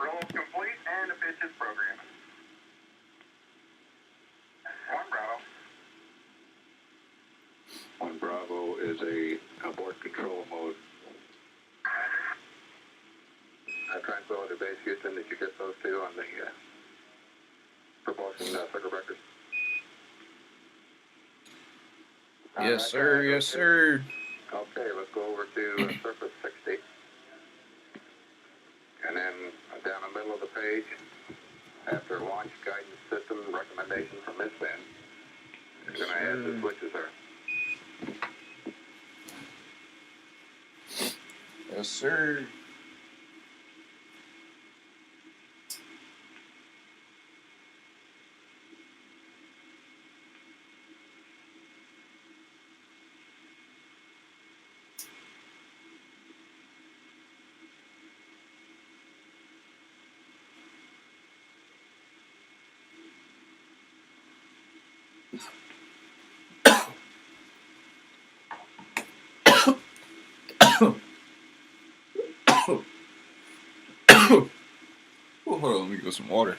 Roll complete and pitch is programming. 1 Bravo. 1 Bravo is a abort control mode. Tranquility Base, Houston, did you get those two on the propulsion circuit breakers? Yes, sir. Yes, sir. Okay, let's go over to surface 60. And then down the middle of the page, after launch guidance system recommendation from this end, you're going to add the switches there. Yes, sir. Oh, hold on, let me get some water.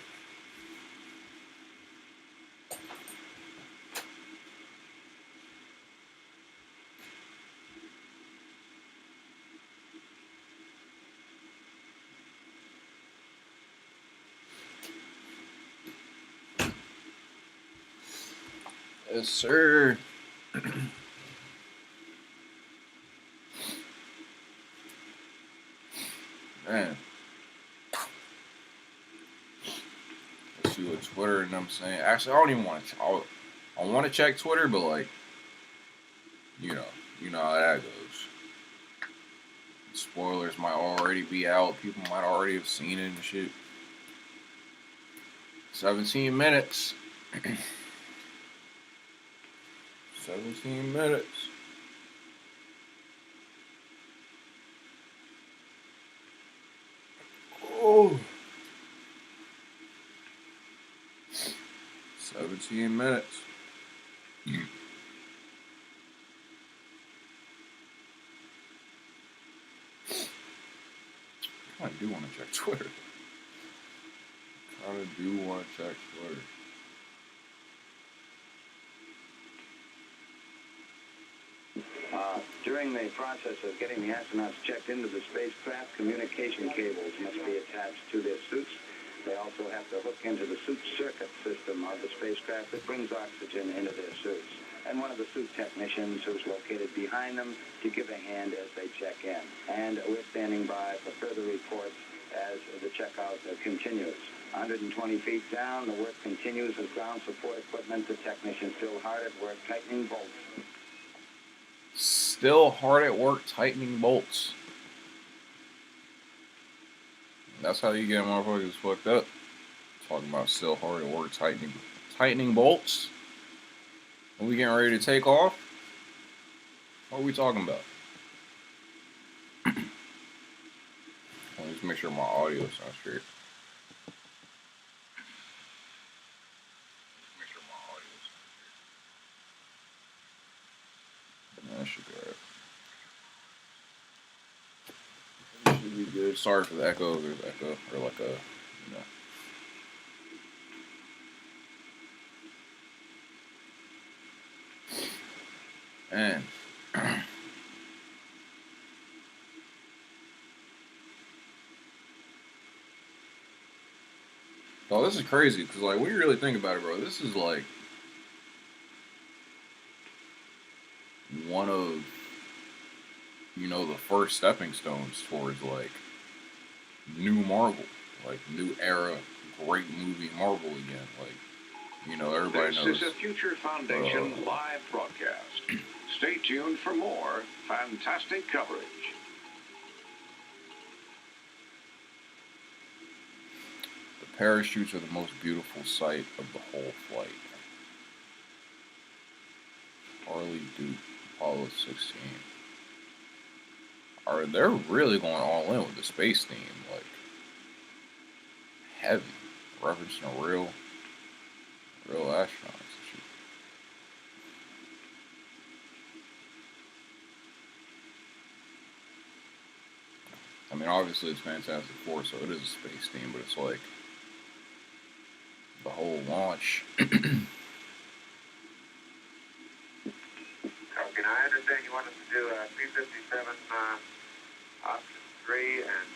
Yes, sir. Man. Let's see what Twitter and I'm saying. Actually, I don't even want to. I want to check Twitter, but like, you know how that goes. Spoilers might already be out. People might already have seen it and shit. 17 minutes. 17 minutes. Oh. 17 minutes. I do want to check Twitter. I do want to check Twitter. During the process of getting the astronauts checked into the spacecraft, communication cables must be attached to their suits. They also have to hook into the suit circuit system of the spacecraft that brings oxygen into their suits. And one of the suit technicians who's located behind them to give a hand as they check in. And we're standing by for further reports as the checkout continues. 120 feet down, the work continues as ground support equipment. The technicians still hard at work tightening bolts. Still hard at work tightening bolts. That's how you get motherfuckers fucked up. Talking about still hard at work tightening bolts. When we getting ready to take off? What are we talking about? Let's make sure my audio sounds straight. That should go right. That should be good. Sorry for the echo. There's echo. Or like a, you know. And oh, this is crazy because like when you really think about it, bro, this is like one of, you know, the first stepping stones towards like new Marvel, like new era, great movie Marvel again. Like, you know, everybody knows. This is a Future Foundation live broadcast. Stay tuned for more fantastic coverage. The parachutes are the most beautiful sight of the whole flight. Harley Duke, Apollo 16. They're really going all in with the space theme, like heavy, referencing real astronauts and shit. I mean, obviously it's Fantastic Four, so it is a space theme, but it's like the whole launch. Okay, now I understand you want us to do P-57 option 3 and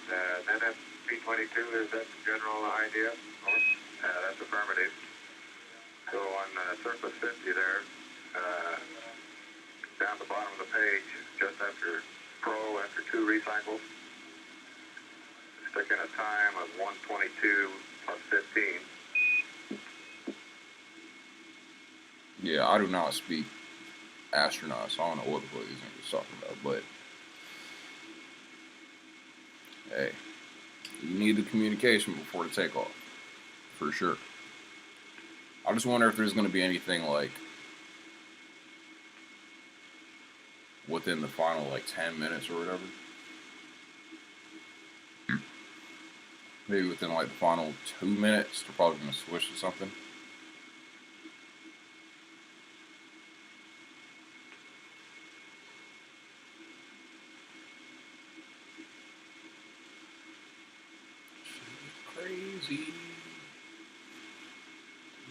then P-22. Is that the general idea? That's affirmative. So on surface 50 there, down the bottom of the page, just after Pro, after 2 recycles, stick in a time of 1:22 plus 15. Yeah, I do not speak astronaut, so I don't know what the fuck these niggas talking about, but hey, you need the communication before the takeoff, for sure. I just wonder if there's going to be anything like within the final like 10 minutes or whatever. Maybe within like the final 2 minutes, they're probably going to switch to something. Crazy.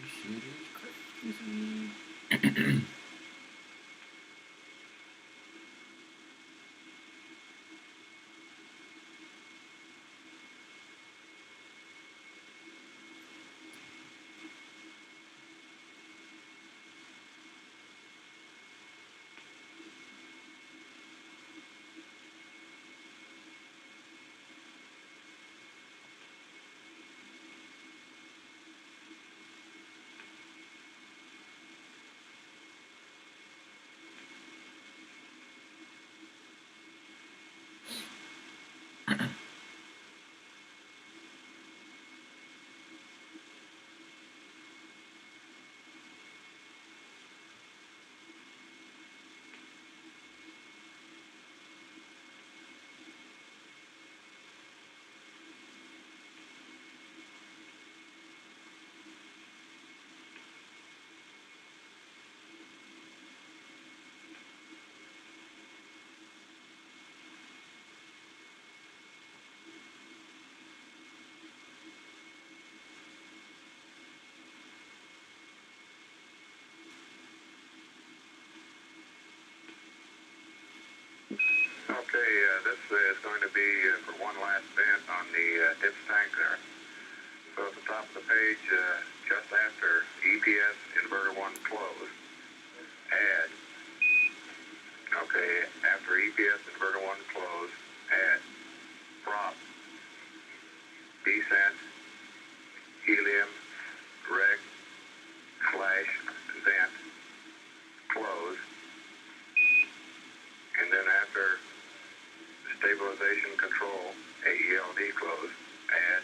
This shit is crazy. Okay, this is going to be for one last bent on the dips tank there. So at the top of the page, just after EPS inverter 1 close, add. Okay, after EPS inverter 1 close, add prop, descent, helium, reg, slash, vent, close. And then after stabilization control, AELD close, add.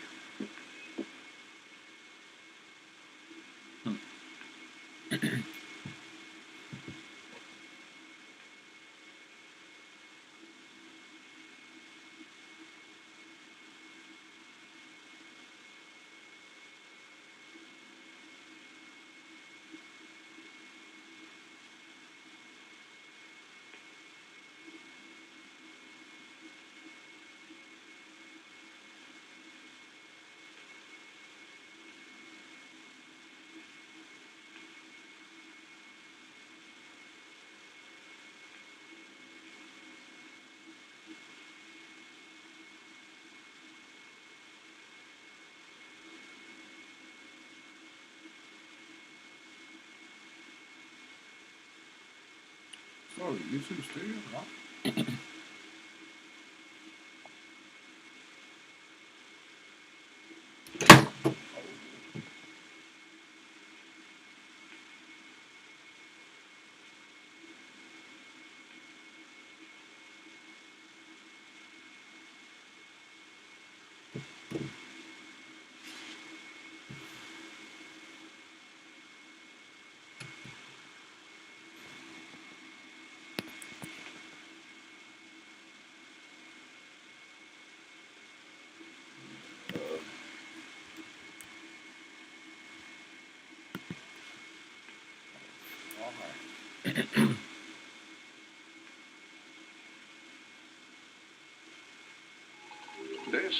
Oh, YouTube Studio, huh?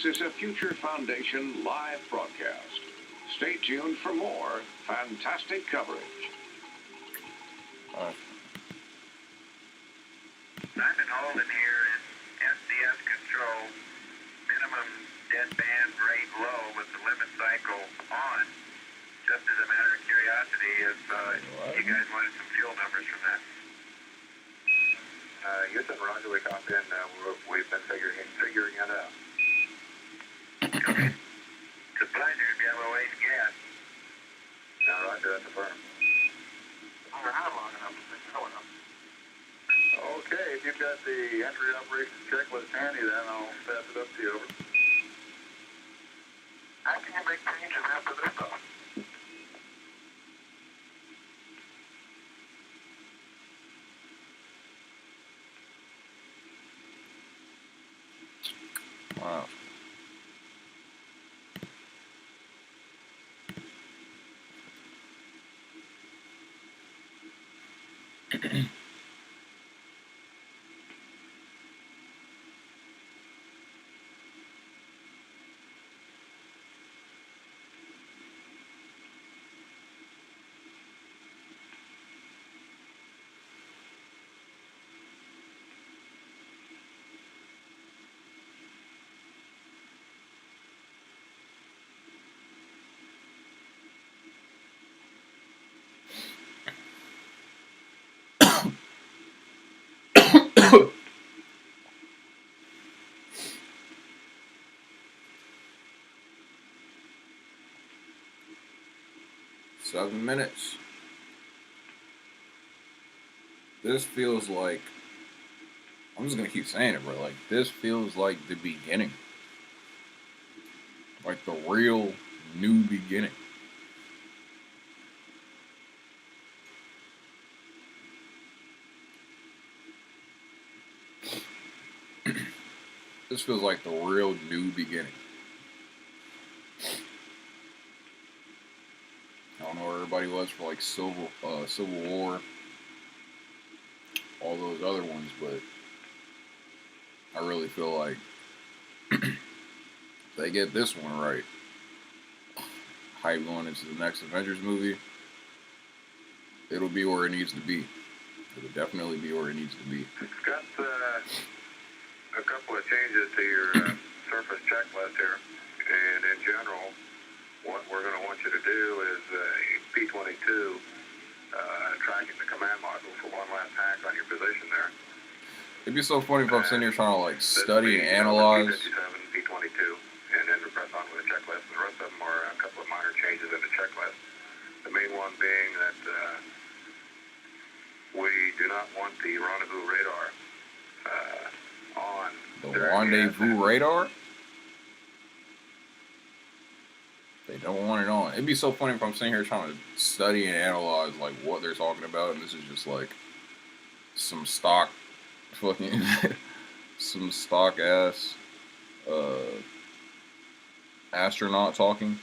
This is a Future Foundation live broadcast. Stay tuned for more fantastic coverage. Simon Holden here in SDS control. Minimum deadband rate low with the limit cycle on. Just as a matter of curiosity, if you guys wanted some fuel numbers from that. Houston, Roger, we copy in. We've been figuring it out. Okay. It's a pleasure if you have a waste gas. Now, Roger, that's a firm. Well, not long enough. It's slow enough. Okay, if you've got the entry operations checklist handy, then I'll pass it up to you. Over. How can you make changes after this, though? Wow. Seven minutes. This feels like, I'm just gonna keep saying it, bro. Like, this feels like the beginning. Like the real new beginning. This feels like the real new beginning. I don't know where everybody was for like Civil War, all those other ones, but I really feel like if they get this one right, hype going into the next Avengers movie, it'll be where it needs to be. It'll definitely be where it needs to be. It's got a couple of changes to your surface checklist here, and in general, what we're going to want you to do is P-22 tracking the command module for one last hack on your position there. It'd be so funny if I'm sitting here trying to like study and analyze. P-57, P-22, and then press on with the checklist. And the rest of them are a couple of minor changes in the checklist. The main one being that we do not want the rendezvous radar on. The rendezvous radar? They don't want it on. It'd be so funny if I'm sitting here trying to study and analyze like what they're talking about, and this is just like some stock fucking some stock ass astronaut talking.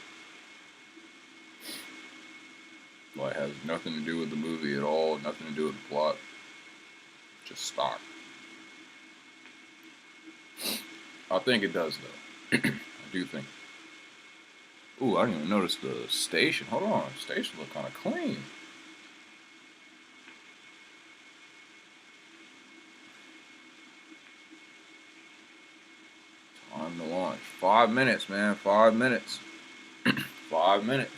Like has nothing to do with the movie at all, nothing to do with the plot. Just stock. I think it does though. I do think. Ooh, I didn't even notice the station. Hold on, the station look kind of clean. Time to launch. 5 minutes, man. 5 minutes. 5 minutes.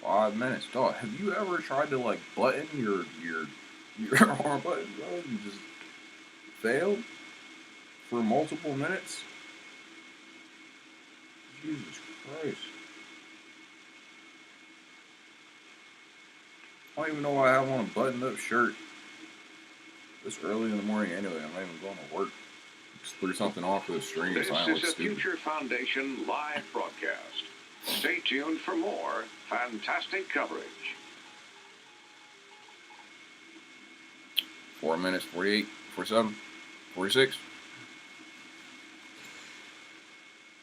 5 minutes. Dog, have you ever tried to like button your arm button, bro? You just failed for multiple minutes? Jesus Christ. I don't even know why I have on a buttoned up shirt this early in the morning anyway. I'm not even going to work. Just threw something off of the stream This so I is look a stupid. Future Foundation live broadcast. Stay tuned for more fantastic coverage. 4 minutes, 48, 47, 46.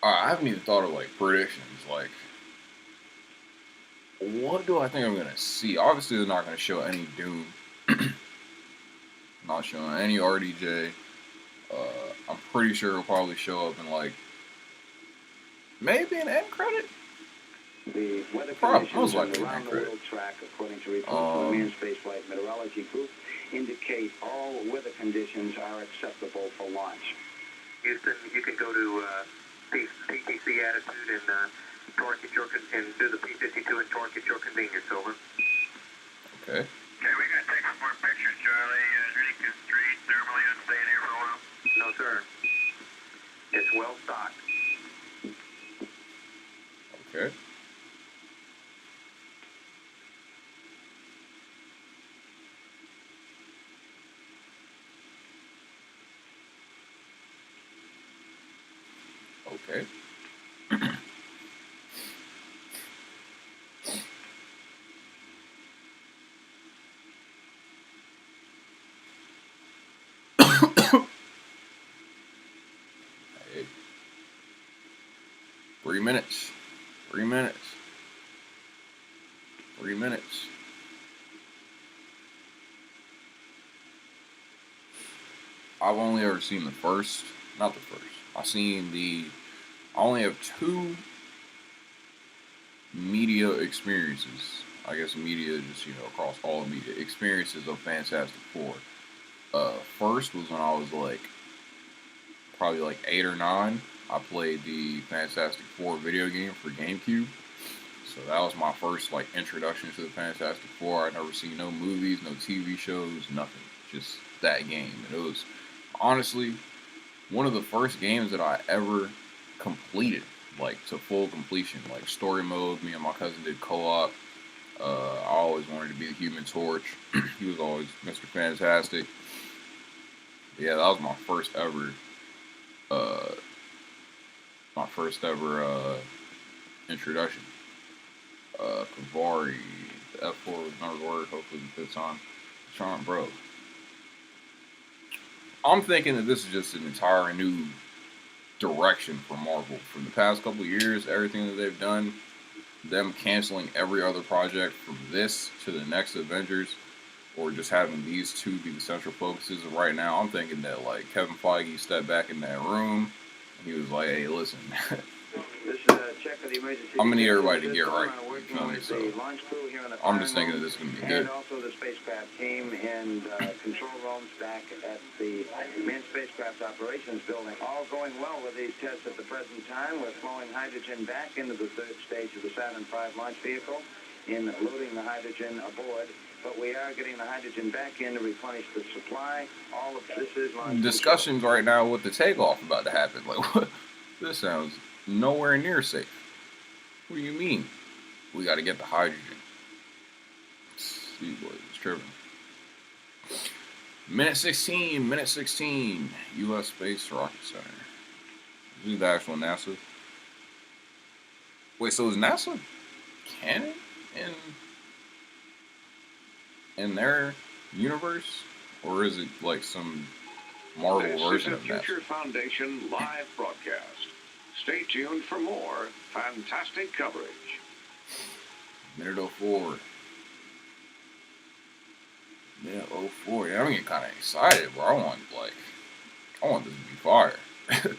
I haven't even thought of like predictions. Like, what do I think I'm gonna see? Obviously, they're not gonna show any Doom. Not showing any RDJ. I'm pretty sure it'll probably show up in like maybe an end credit. The weather Probably, conditions most on likely the an end round-the-world track, according to reports from the Mir Spaceflight Meteorology Group, indicate all weather conditions are acceptable for launch. Houston, you can go to PTC attitude and torque at your and do the P-52 and torque at your convenience. Over. Okay. Okay, we gotta take some more pictures, Charlie. Is there any constraint thermally on staying here for a while? No, sir. It's well stocked. Okay. Okay. Hey. 3 minutes. 3 minutes. 3 minutes. I've only ever seen the first, not the first. I only have 2 media experiences. I guess media just, across all media experiences of Fantastic Four. First was when I was like, probably like 8 or 9. I played the Fantastic Four video game for GameCube. So that was my first like introduction to the Fantastic Four. I'd never seen no movies, no TV shows, nothing. Just that game. And it was honestly one of the first games that I ever completed, like to full completion, like story mode. Me and my cousin did co-op. I always wanted to be the Human Torch. He was always Mr. Fantastic. Yeah, that was my first ever introduction. Kavari, the F4 was another word, hopefully it fits on. Sean, bro. I'm thinking that this is just an entire new direction for Marvel. From the past couple of years, everything that they've done, them canceling every other project from this to the next Avengers, or just having these 2 be the central focuses right now, I'm thinking that like Kevin Feige stepped back in that room and he was like, hey, listen, This is a check of the emergency. I'm gonna need everybody to get system. right. Working You know, with so the launch crew here in the I'm just fire thinking that room, this is gonna be good. and also the spacecraft team and control rooms back at the Manned Spacecraft Operations Building. All going well with these tests at the present time. We're flowing hydrogen back into the 3rd stage of the Saturn V launch vehicle in loading the hydrogen aboard. But we are getting the hydrogen back in to replenish the supply. All of this is launch Discussions right now with the takeoff about to happen. Like, what? This sounds nowhere near safe. What do you mean? We got to get the hydrogen. See, boy, it's tripping. Minute 16. U.S. Space Rocket Center. This is the actual NASA. Wait, so is NASA canon in their universe, or is it like some Marvel This version is a of that? Future Foundation live broadcast. Stay tuned for more fantastic coverage. Minute 04. Minute 04. Yeah, I'm getting kind of excited, bro. I want this to be fire. I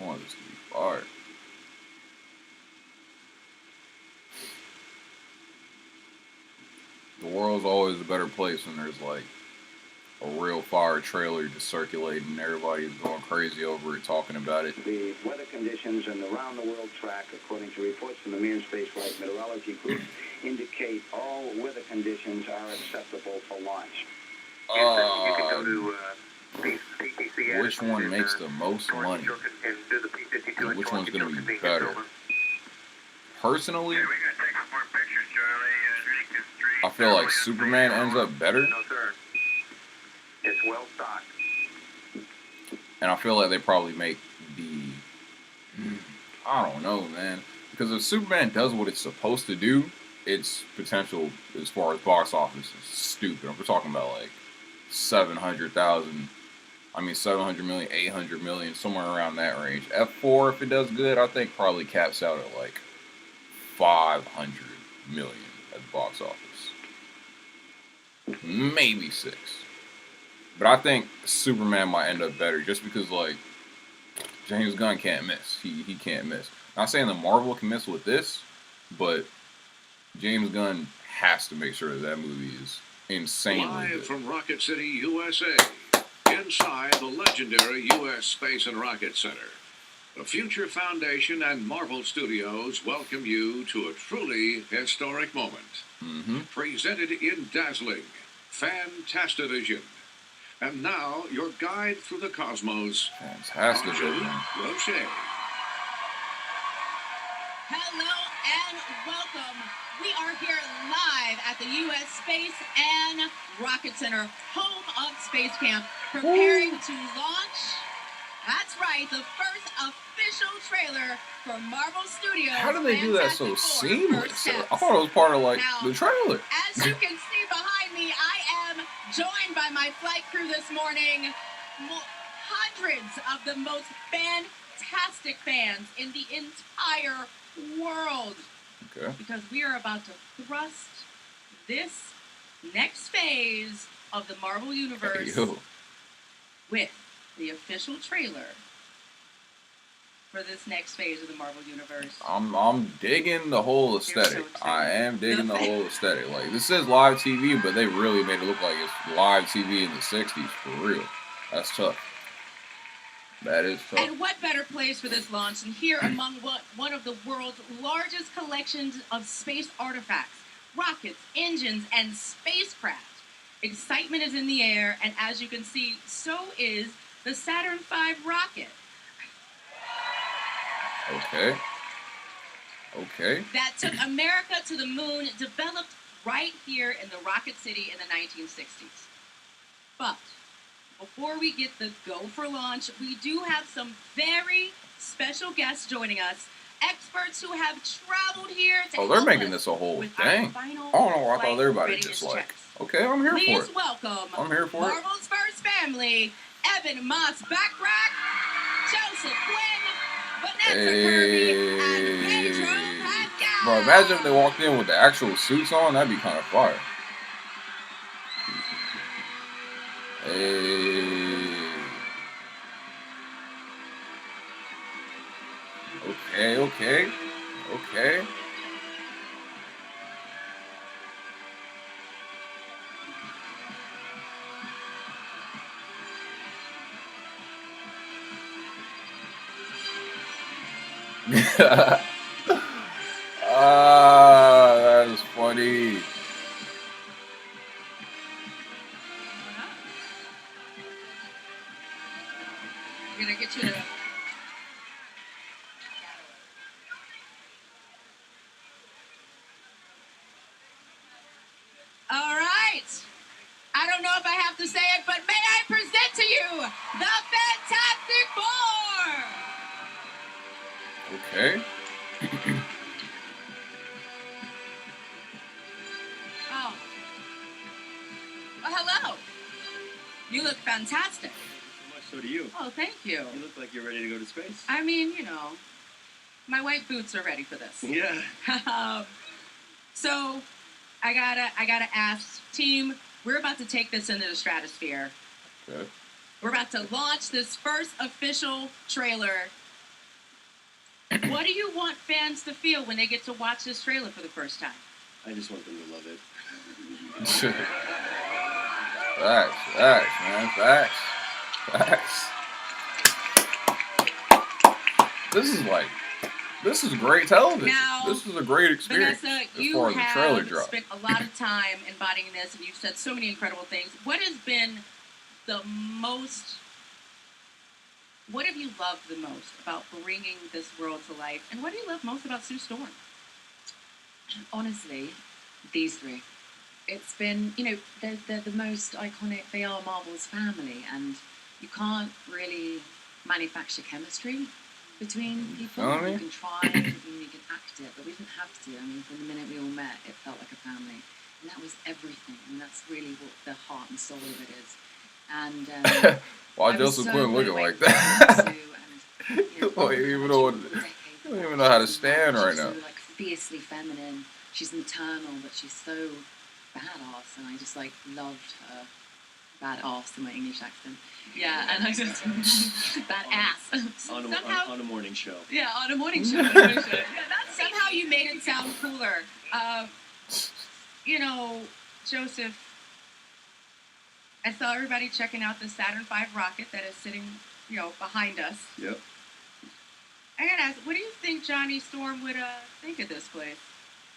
want this to be fire. The world's always a better place when there's like a real fire trailer just circulating and everybody's going crazy over it, talking about it. The weather conditions on the round-the-world track, according to reports from the Mir Spaceflight Meteorology Group, indicate all weather conditions are acceptable for launch. You can go to PTC Which attitude one and, makes the most torque at money? your and do the P-52 And and which torque one's at gonna your be convenience. better? Over. Personally, Okay, we gotta take some more pictures, Charlie. Is there any constraint I feel like thermally on Superman staying ends here up better, No, sir. It's well stocked. and I feel like they probably make I don't know, man. Because if Superman does what it's supposed to do, its potential as far as box office is stupid. We're talking about like 700,000. 700 million, 800 million, somewhere around that range. F4, if it does good, I think probably caps out at like 500 million at the box office. Maybe 6. But I think Superman might end up better just because, like, James Gunn can't miss. He can't miss. Not saying the Marvel can miss with this, but James Gunn has to make sure that movie is insanely Live good. from Rocket City, USA, inside the legendary U.S. Space and Rocket Center, the Future Foundation and Marvel Studios welcome you to a truly historic moment. Mm-hmm. Presented in dazzling, Fantastivision. And now, your guide through the cosmos, Fantastic, Arjun man. Roche. Hello and welcome. We are here live at the U.S. Space and Rocket Center, home of Space Camp, preparing to launch, that's right, the first official trailer for Marvel Studios. How do they do that so Fantastic Four: seamless? First Steps. I thought it was part of, like, Now, the trailer. As you can see behind me, I am joined by my flight crew this morning. Hundreds of the most fantastic fans in the entire world. Okay. Because we are about to thrust this next phase of the Marvel Universe Hey, yo. with the official trailer for this next phase of the Marvel Universe. I'm digging the whole aesthetic. I am digging the whole aesthetic. Like, this says live TV, but they really made it look like it's live TV in the 60s for real. That's tough. That is tough. And what better place for this launch than here among one of the world's largest collections of space artifacts, rockets, engines, and spacecraft. Excitement is in the air, and as you can see, so is the Saturn V rocket. Okay. Okay. That took America to the moon, developed right here in the Rocket City in the 1960s. But before we get the go for launch, we do have some very special guests joining us, experts who have traveled here to Oh, they're help making us this a whole with our thing. final Oh no, I thought flight everybody readiness just like, checks. okay, I'm here for Please it. welcome I'm here for it. Marvel's first family, Evan Moss Backrack, Joseph Quinn, Vanessa Kirby, and Pedro Pascal. Bro, imagine if they walked in with the actual suits on. That'd be kind of fire. Hey. Okay. That is funny. We're gonna get you to. All right. I don't know if I have to say it, but may I present to you the Fantastic Four. Okay. Oh. Well, hello. You look fantastic. So do you. Oh, thank you. You look like you're ready to go to space. I mean, you know, my white boots are ready for this. Yeah. So, I gotta ask, team. We're about to take this into the stratosphere. Okay. We're about to launch this first official trailer. What do you want fans to feel when they get to watch this trailer for the first time? I just want them to love it. Facts, man. Facts. This is great television. Now, this is a great experience Vanessa, as you far as the trailer have drop. spent a lot of time embodying this, and you've said so many incredible things. What has been the most? What have you loved the most about bringing this world to life, and what do you love most about Sue Storm? Honestly, these three. It's been, they're the most iconic. They are Marvel's family, and you can't really manufacture chemistry between people. feel me? You can try, and you can act it, but we didn't have to. I mean, from the minute we all met, it felt like a family, and that was everything. And that's really what the heart and soul of it is. And Why I was Joseph so Quinn looking blown away like by that? Sue, and, You don't even know you don't even know how to stand right now. She's so, like, fiercely feminine. She's maternal, but she's so badass, and I just loved her bad arse in my English accent. Yeah, and I just bad ass. On Somehow, a morning show. yeah, on a morning show. Yeah, that's Somehow you made it sound cooler. You know, Joseph, I saw everybody checking out the Saturn V rocket that is sitting, behind us. Yep. I gotta ask, what do you think Johnny Storm would think of this place?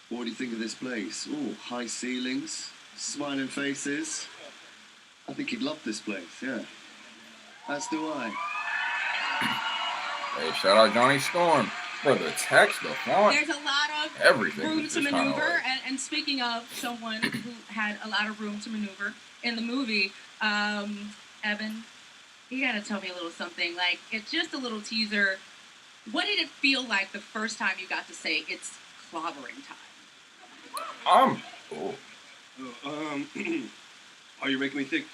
What do you think of this place? Ooh, high ceilings, smiling faces. I think he'd love this place, yeah. As do I. Hey, shout out Johnny Storm. Bro, the text, the font, There's a lot of everything. room is to just kinda maneuver, like- and speaking of someone who had a lot of room to maneuver in the movie, Evan, you gotta tell me a little something. Like, it's just a little teaser. What did it feel like the first time you got to say it's clobbering time? Oh, Oh, you're making me think.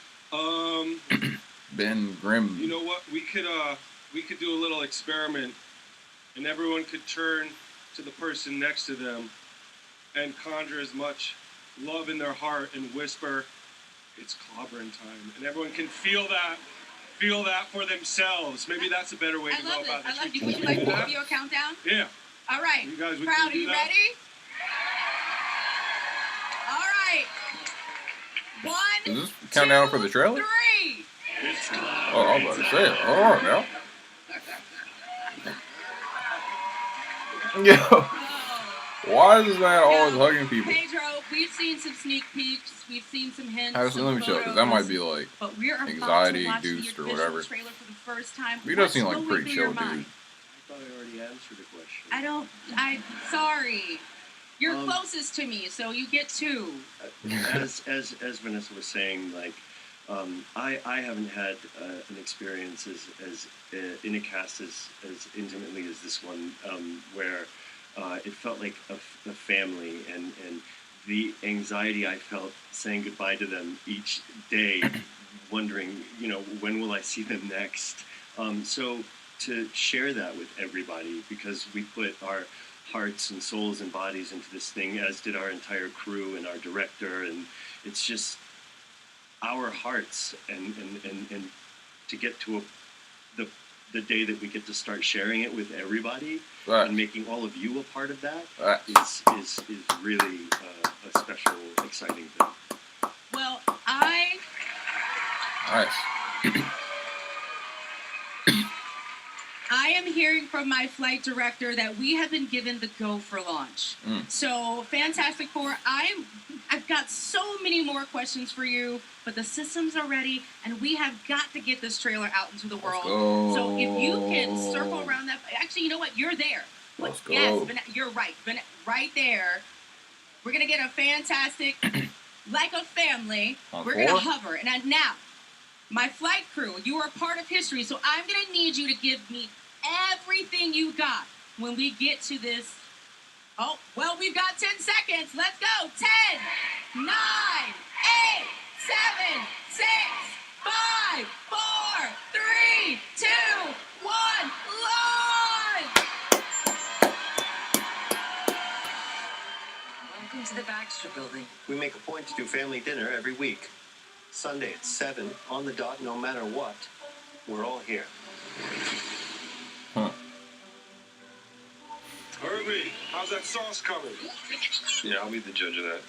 Ben Grimm. You know what? We could do a little experiment, and everyone could turn to the person next to them and conjure as much love in their heart and whisper, "It's clobbering time," and everyone can feel that for themselves. Maybe that's a better way I to go love about this. I love this. you. Would you like to give you a countdown? Yeah. All right. You guys, we Crowd, can are do you that? ready? All right. Is 1, this countdown for the trailer? 3. Oh, I was about to say it. Oh, now. Yo, why is this man always Now, hugging people? Pedro, we've seen some sneak peeks. We've seen some hints. Actually, some let me show, because that photos, might be like, But we're about anxiety to watch the induced or official whatever. trailer for the first time. he does seem What's like a going pretty through your chill dude. mind? I thought I already answered a question. I'm sorry. You're Um, closest to me, so you get 2. As Vanessa was saying, like, I haven't had an experience as in a cast as intimately as this one, where it felt like a family, and the anxiety I felt saying goodbye to them each day, wondering, when will I see them next? So to share that with everybody, because we put our hearts and souls and bodies into this thing, as did our entire crew and our director, and it's just our hearts, and to get to the day that we get to start sharing it with everybody Right. and making all of you a part of that Right. is really a special, exciting thing. Well, Nice. I am hearing from my flight director that we have been given the go for launch. So, Fantastic Four, I've got so many more questions for you, but the systems are ready, and we have got to get this trailer out into the world. go. So, if you can circle around that, actually, you know what? You're there. Let's go. Yes, you're right. Right there. We're gonna get a fantastic, like a family. On We're gonna 4? hover, and now. My flight crew, you are part of history, so I'm going to need you to give me everything you got when we get to this. Oh, well, we've got 10 seconds. Let's go. 10, 9, 8, 7, 6, 5, 4, 3, 2, 1, launch! Welcome to the Baxter Building. We make a point to do family dinner every week. Sunday at 7 on the dot, no matter what. We're all here. Huh. Herbie, how's that sauce coming? Yeah, I'll be the judge of that.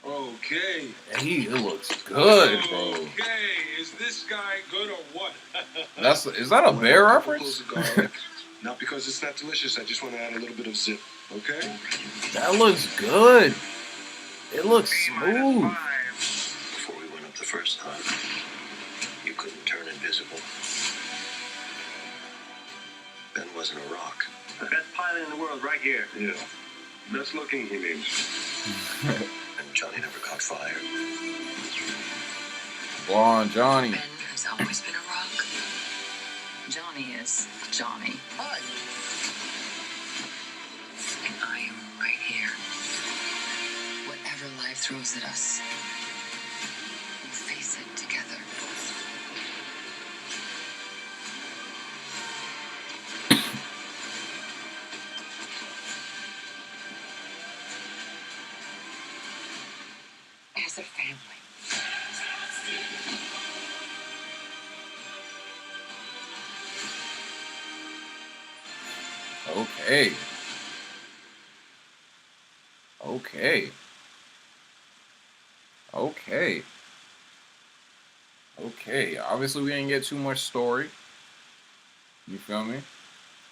Okay. Hey, it looks good, bro. Okay, is this guy good or what? Is that a bear reference? Not because it's not delicious, I just want to add a little bit of zip, okay? That looks good. It looks smooth. Before we went up the first time, you couldn't turn invisible. Ben wasn't a rock. The best pilot in the world right here. Yeah. Best looking, he means. And Johnny never caught fire. Blonde Johnny. Ben has always been a rock. Johnny is Johnny. Hi. And I am right here. Whatever life throws at us, we'll face it together. Okay. Okay. Okay. Okay. Obviously, we didn't get too much story. You feel me?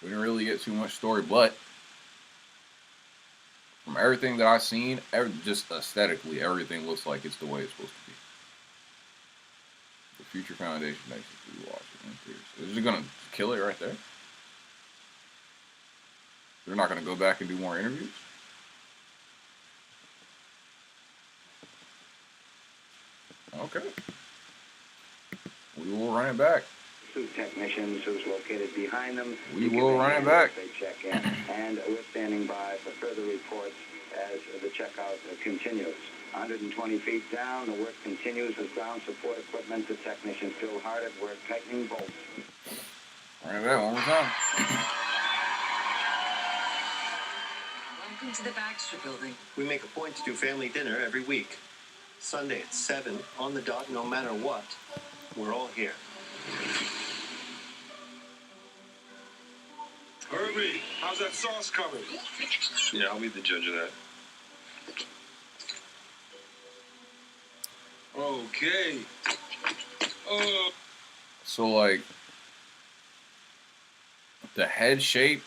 We didn't really get too much story, but from everything that I've seen, just aesthetically, everything looks like it's the way it's supposed to be. The Future Foundation makes it watch it in theaters. Is it gonna kill it right there? They're not gonna go back and do more interviews? Okay. We will run it back. Suit technicians who's located behind them. We will run it back. They check in, and we're standing by for further reports as the checkout continues. 120 feet down, the work continues with ground support equipment. The technicians still hard at work tightening bolts. Run it back one more time. Welcome to the Baxter Building. We make a point to do family dinner every week. Sunday at 7 on the dot, no matter what. We're all here. Herbie, how's that sauce coming? Yeah, I'll be the judge of that. Okay. So, like, the head shape,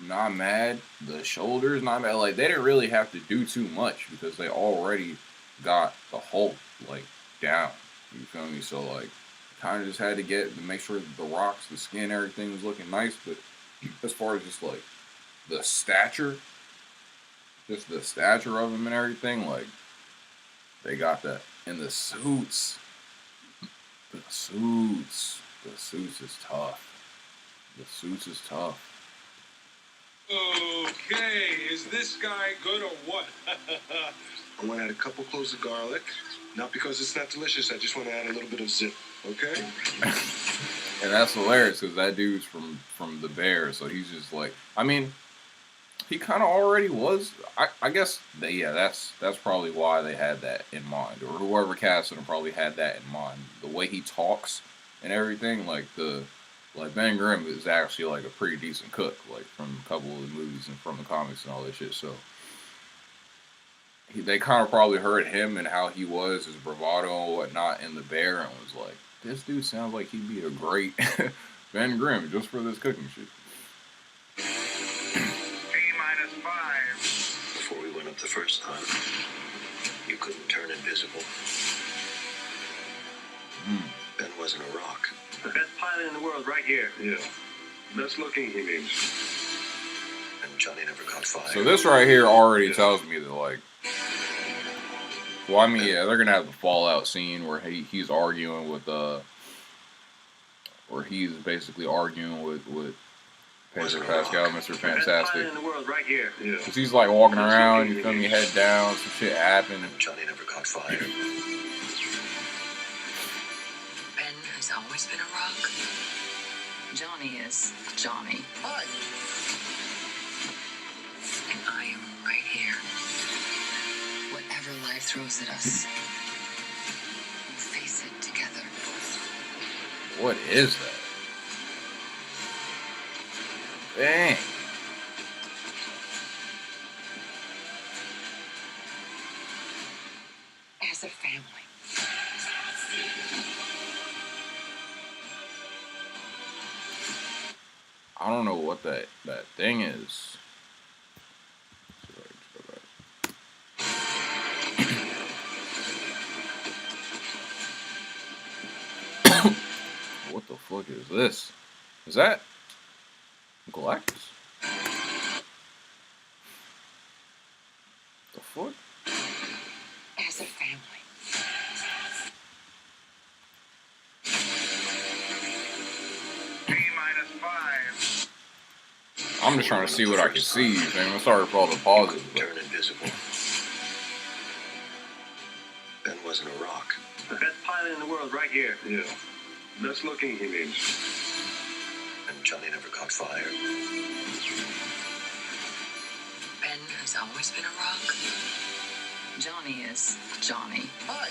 not mad. The shoulders, not mad. Like, they didn't really have to do too much because they already got the Hulk, like, down. You feel me? So, like, kind of just had to make sure that the rocks, the skin, everything was looking nice. But as far as just, like, the stature, just the stature of them and everything, like, they got that. And the suits. The suits is tough. The suits is tough. Okay, is this guy good or what? I want to add a couple cloves of garlic. Not because it's not delicious, I just want to add a little bit of zip, okay? And that's hilarious because that dude's from the Bears, so he's just like, I mean, he kind of already was. I guess that's probably why they had that in mind, or whoever casted him probably had that in mind. The way he talks and everything, like Ben Grimm is actually like a pretty decent cook, like from a couple of the movies and from the comics and all that shit. So they kind of probably heard him and how he was, his bravado and whatnot in the Bear, and was like, this dude sounds like he'd be a great Ben Grimm just for this cooking shit. Before we went up the first time, you couldn't turn invisible. Ben wasn't a rock. The best pilot in the world right here. Yeah. Best looking, he means. And Johnny never caught fire. So this right here already tells me that, like, well, I mean, yeah, they're gonna have the fallout scene where he's arguing with where he's basically arguing with Pedro Pascal, Mr. Fantastic. In the world right here. Yeah. Cause he's like walking around, you feel me, head down, some shit happened. Johnny never caught fire. Ben has always been a rock. Johnny is Johnny. Hi. And I am right here. Whatever life throws at us, we'll face it together. What is that? Dang. As a family. I don't know what that thing is. What the fuck is this? Is that Galactus? The fuck? As a family. T-5. I'm just trying to see what I can see. Man, I'm sorry for all the pauses. But Turn invisible. Ben wasn't a rock. The best pilot in the world right here. Yeah. Best looking, he means. And Johnny never caught fire. Ben has always been a rock. Johnny is Johnny. Hi.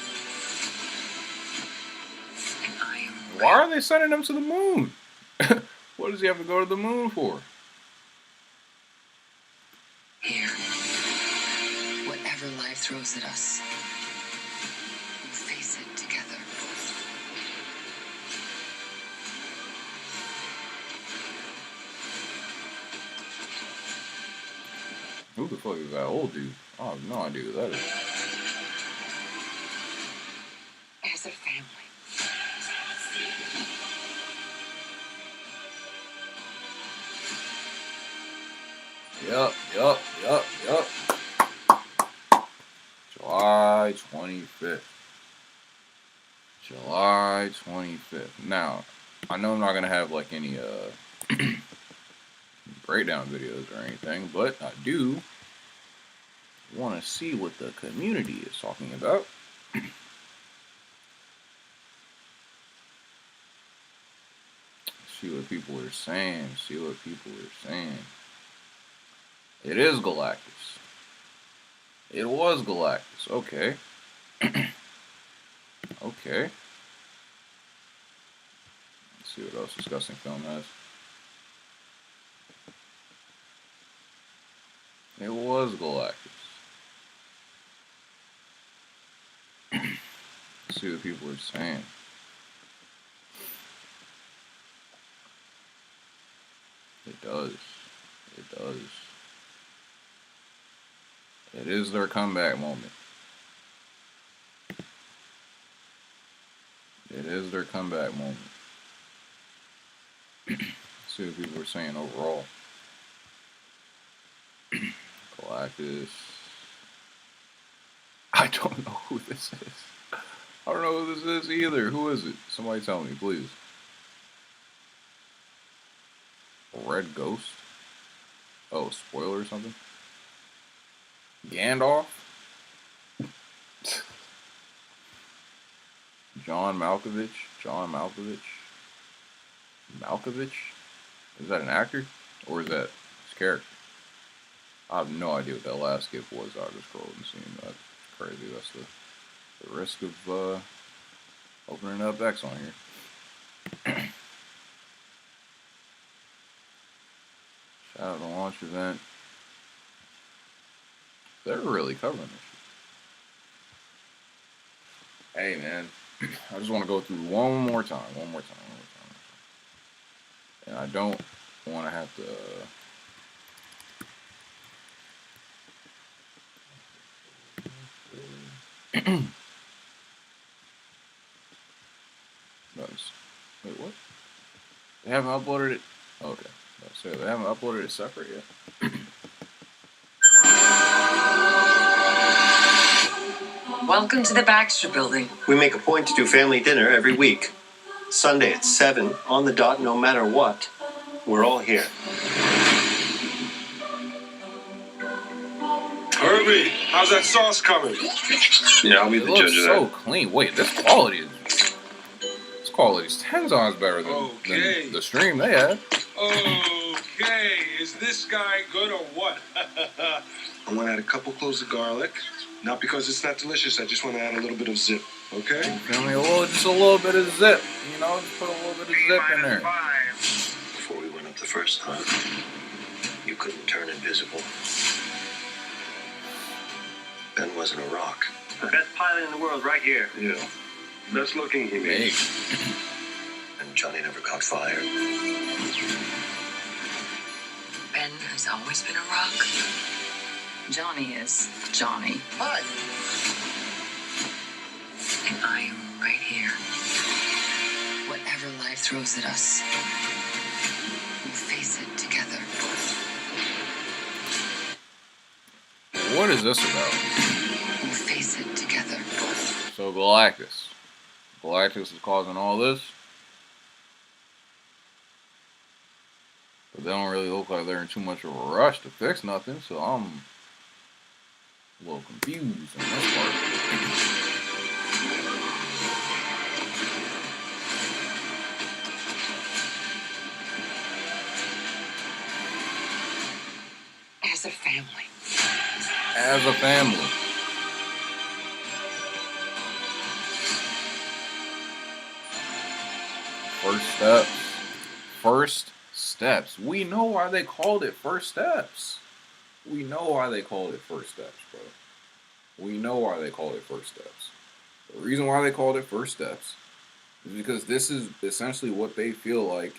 And I am why are they sending him to the moon? What does he have to go to the moon for? throws at us, we'll face it together. Who the fuck is that old dude? I have no idea who that is. As a family. Yup. July 25th. July 25th. Now, I know I'm not gonna have like any breakdown videos or anything, but I do want to see what the community is talking about. See what people are saying. It is Galactus. It was Galactus. Okay. Okay. Let's see what else Disgusting Film has. It was Galactus. Let's see what people are saying. It does. It is their comeback moment. Let's see what people are saying overall. Galactus. I don't know who this is. I don't know who this is either. Who is it? Somebody tell me, please. Red Ghost? Oh, spoiler or something? Gandalf? John Malkovich? Malkovich? Is that an actor? Or is that his character? I have no idea what that last skip was. I just scrolled and seen that. Crazy. That's the risk of opening up X on here. Shout out the launch event. They're really covering this shit. Hey man, I just want to go through one more time. And I don't want to have to wait, what? They haven't uploaded it? Okay. So they haven't uploaded it separate yet? Welcome to the Baxter Building. We make a point to do family dinner every week. Sunday at 7 on the dot, no matter what. We're all here. Herbie, how's that sauce coming? Yeah, I'll be It the looks judge of so that. clean. Wait, this quality's 10 times better than the stream they had. Okay, is this guy good or what? I want to add a couple cloves of garlic. Not because it's not delicious, I just want to add a little bit of zip, okay? Feel me? Just a little bit of zip. You know, just put a little bit of zip in there. Before we went up the first time, you couldn't turn invisible. Ben wasn't a rock. The best pilot in the world right here. Yeah. Best looking he made. And Johnny never caught fire. Ben has always been a rock. Johnny is Johnny. Hi. And I am right here. Whatever life throws at us, we'll face it together. What is this about? We'll face it together. So Galactus. Galactus is causing all this. But they don't really look like they're in too much of a rush to fix nothing, so I'm a little confused in this part. As a family. As a family. First steps. We know why they called it First Steps. We know why they called it First Steps, bro. We know why they called it First Steps. The reason why they called it First Steps is because this is essentially what they feel like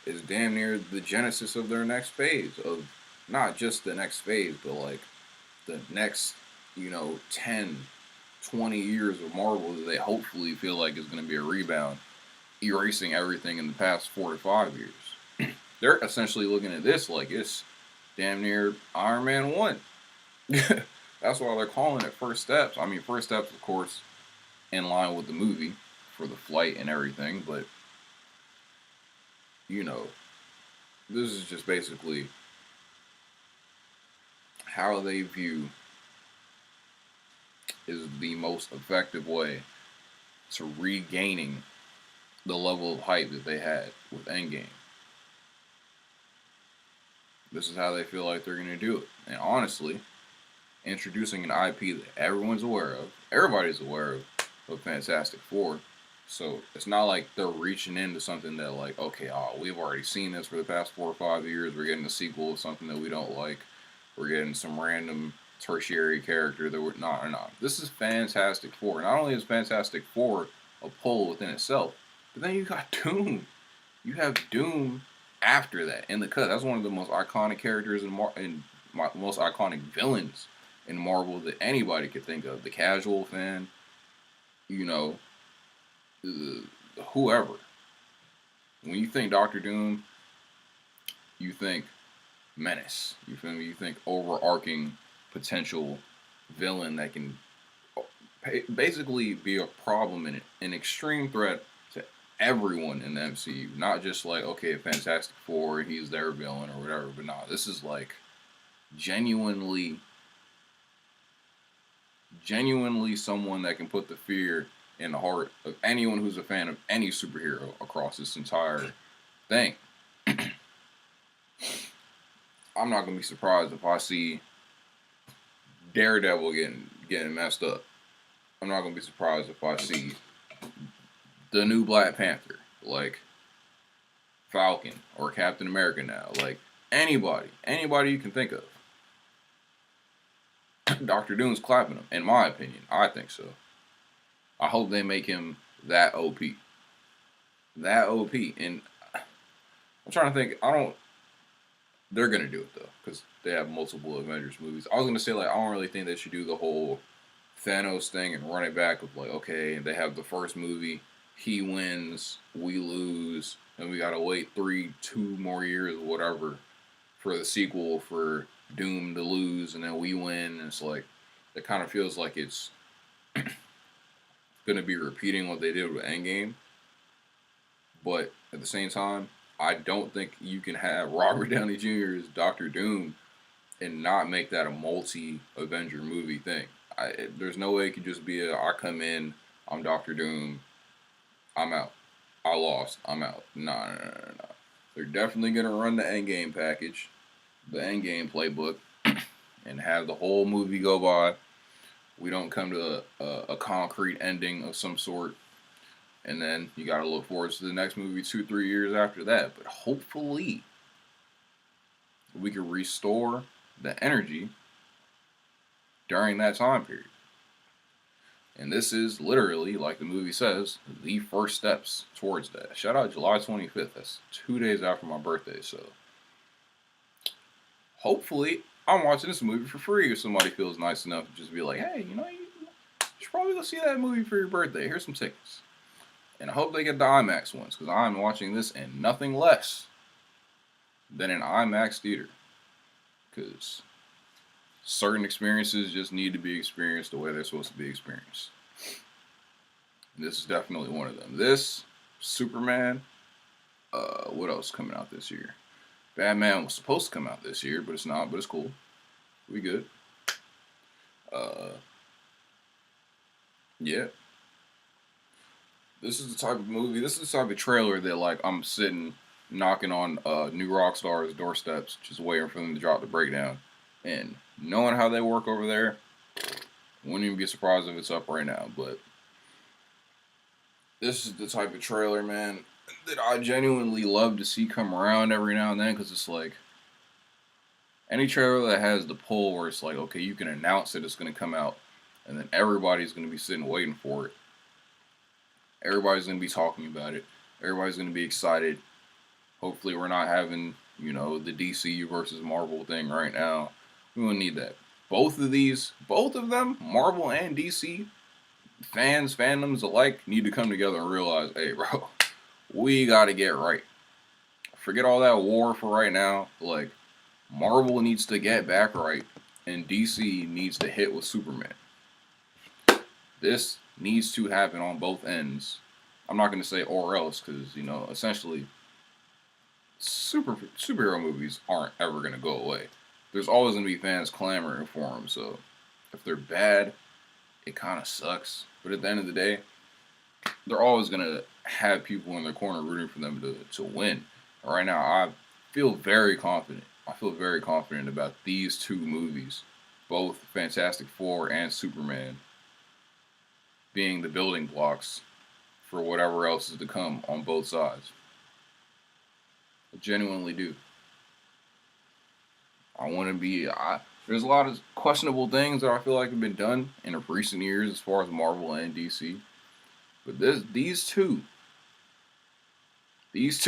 is damn near the genesis of their next phase, of not just the next phase, but like the next, 10, 20 years of Marvel that they hopefully feel like is going to be a rebound, erasing everything in the past 4 to 5 years. They're essentially looking at this like it's damn near Iron Man 1. That's why they're calling it First Steps. I mean, First Steps, of course, in line with the movie for the flight and everything, but, this is just basically how they view is the most effective way to regaining the level of hype that they had with Endgame. This is how they feel like they're going to do it. And honestly, introducing an IP that everyone's aware of, everybody's aware of Fantastic Four, so it's not like they're reaching into something that like, okay, we've already seen this for the past 4 or 5 years, we're getting a sequel of something that we don't like, we're getting some random tertiary character that we're not. This is Fantastic Four. Not only is Fantastic Four a pull within itself, but then you got Doom. You have Doom after that in the cut. That's one of the most iconic characters and most iconic villains in Marvel that anybody could think of. The casual fan, whoever. When you think Doctor Doom, you think menace. You feel me? You think overarching potential villain that can basically be a problem and an extreme threat to everyone in the MCU. Not just like, okay, Fantastic Four, he's their villain or whatever, but nah, this is like genuinely someone that can put the fear in the heart of anyone who's a fan of any superhero across this entire thing. I'm not gonna be surprised if I see Daredevil getting messed up. I'm not gonna be surprised if I see the new Black Panther, like Falcon or Captain America now, like anybody you can think of. Doctor Doom's clapping him, in my opinion. I think so. I hope they make him that OP. That OP. And I'm trying to think, they're going to do it though, because they have multiple Avengers movies. I was going to say, like, I don't really think they should do the whole Thanos thing and run it back of like, okay, they have the first movie, he wins, we lose, and we got to wait 2 more years or whatever for the sequel for Doom to lose, and then we win. And it's like, it kind of feels like it's going to be repeating what they did with Endgame. But at the same time, I don't think you can have Robert Downey Jr. as Doctor Doom and not make that a multi-Avenger movie thing. There's no way it could just be I come in, I'm Doctor Doom, I'm out. I lost, I'm out. No. They're definitely going to run the Endgame package, the Endgame playbook, and have the whole movie go by. We don't come to a concrete ending of some sort. And then you got to look forward to the next movie 2-3 years after that. But hopefully, we can restore the energy during that time period. And this is literally, like the movie says, the first steps towards that. Shout out July 25th. That's 2 days after my birthday. So hopefully, I'm watching this movie for free if somebody feels nice enough to just be like, hey, you should probably go see that movie for your birthday. Here's some tickets. And I hope they get the IMAX ones, because I'm watching this in nothing less than an IMAX theater. Because certain experiences just need to be experienced the way they're supposed to be experienced. And this is definitely one of them. This, Superman, what else coming out this year? Batman was supposed to come out this year, but it's not, but it's cool. We good. Yeah. This is the type of movie, this is the type of trailer that, like, I'm sitting, knocking on New Rockstar's doorsteps, just waiting for them to drop the breakdown. And knowing how they work over there, wouldn't even be surprised if it's up right now. But this is the type of trailer, man, that I genuinely love to see come around every now and then, because it's like, any trailer that has the pull where it's like, okay, you can announce that it's going to come out and then everybody's going to be sitting waiting for it. Everybody's going to be talking about it. Everybody's going to be excited. Hopefully we're not having, you know, the DC versus Marvel thing right now. We don't need that. Both of them, Marvel and DC, fandoms alike, need to come together and realize, hey, bro, we got to get right. Forget all that war for right now. Like, Marvel needs to get back right, and DC needs to hit with Superman. This needs to happen on both ends. I'm not going to say or else, because, you know, essentially, superhero movies aren't ever going to go away. There's always going to be fans clamoring for them, so if they're bad, it kind of sucks. But at the end of the day, they're always going to have people in their corner rooting for them to win. And right now, I feel very confident. I feel very confident about these two movies, both Fantastic Four and Superman, being the building blocks for whatever else is to come on both sides. I genuinely do. I want to be... there's a lot of questionable things that I feel like have been done in recent years as far as Marvel and DC. But these two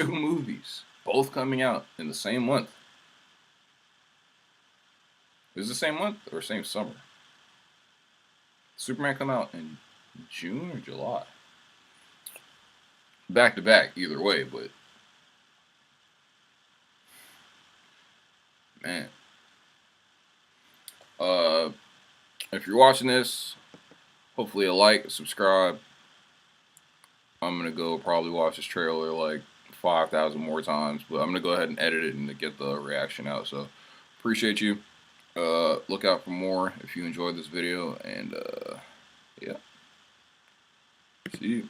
movies, both coming out in the same month. Is it the same month or same summer? Superman come out in June or July? Back to back, either way, but man. If you're watching this, hopefully a like, subscribe. I'm gonna go probably watch this trailer like 5,000 more times, but I'm gonna go ahead and edit it and to get the reaction out. So appreciate you. Look out for more if you enjoyed this video, and yeah. See you.